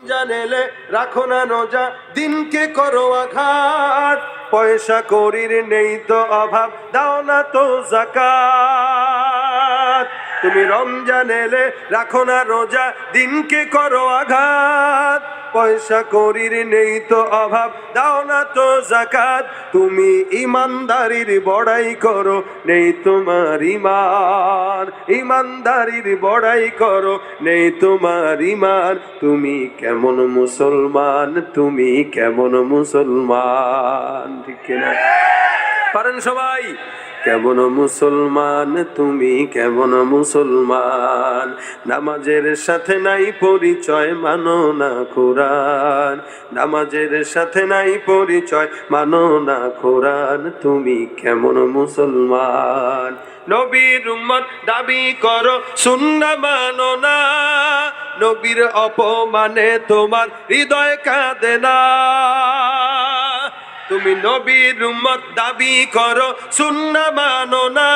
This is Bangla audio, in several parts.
রমজান এলে রাখো না রোজা, দিনকে করো আঘাত। পয়সা করির নেই তো অভাব, দাও না তো যাকাত। তুমি রমজান এলে রাখো না রোজা, দিনকে করো আঘাত। পয়সা করির নেই তো অভাব, দাও না তো যাকাত। তুমি ইমানদারির বড়াই করো, নেই তোমার ইমান। ইমানদারির বড়াই করো, নেই তোমার ইমান। তুমি কেমন মুসলমান, তুমি কেমন মুসলমান, ঠিক কিনা? পারেন সবাই? কেমন মুসলমান তুমি, কেমন মুসলমান? নামাজের সাথে নাই পরিচয়, মানো না কোরআন। নামাজের সাথে নাই পরিচয়, মানো না কোরআন। তুমি কেমন মুসলমান? নবীর উম্মত দাবি করো, সুন্নাহ মানো না। নবীর অপমানে তোমার হৃদয় কাঁদে না। তুমি নবীর উম্মত দাবি করো, সুন্নাহ মানো না।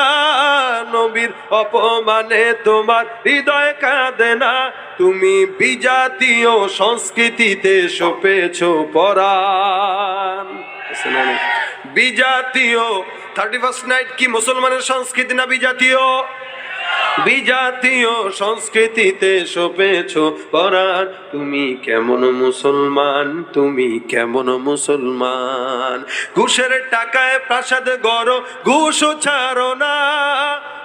নবীর অপমানে তোমার হৃদয় কাঁদে না। তুমি বিজাতীয় সংস্কৃতিতে সপেছো পরাণ। বিজাতীয় 31st নাইট কি মুসলমানের সংস্কৃতি না বিজাতীয়? বিজাতীয় সংস্কৃতিতে সপেছো পরাণ। তুমি কেমন মুসলমান, তুমি কেমন মুসলমান? ঘুষের টাকায় প্রাসাদ গড়ো, ঘুষও ছাড়ো না।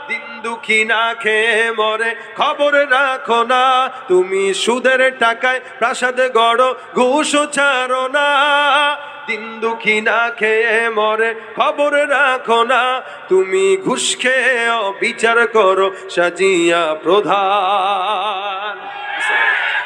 দিন দুঃখী না খেয়ে মরে, খবর রাখো না। তুমি সুদের টাকায় প্রাসাদ গড়ো, ঘুষও ছাড়ো না। দিন দুঃখী না খেয়ে মরে, খবর রাখো না। তুমি ঘুষ খেয়ে বিচার করো, সাজিয়া প্রধান।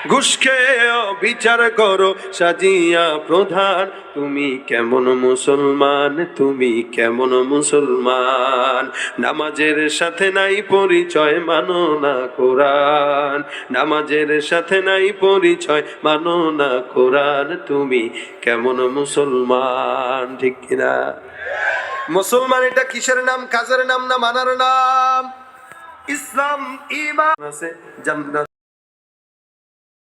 ঘুষ খেয়ে বিচার করো, সাজিয়া প্রধান। তুমি কেমন মুসলমান, তুমি কেমন মুসলমান? নামাজের সাথে নাই পরিচয়, মানো না কোরআন। নামাজের সাথে নাই পরিচয়, মানো না কোরআন। তুমি কেমন মুসলমান, ঠিক কিনা? মুসলমান এটা কিসের নাম? কাজের নাম না মানার নাম? ইসলাম, ঈমান আছে, জান্নাত।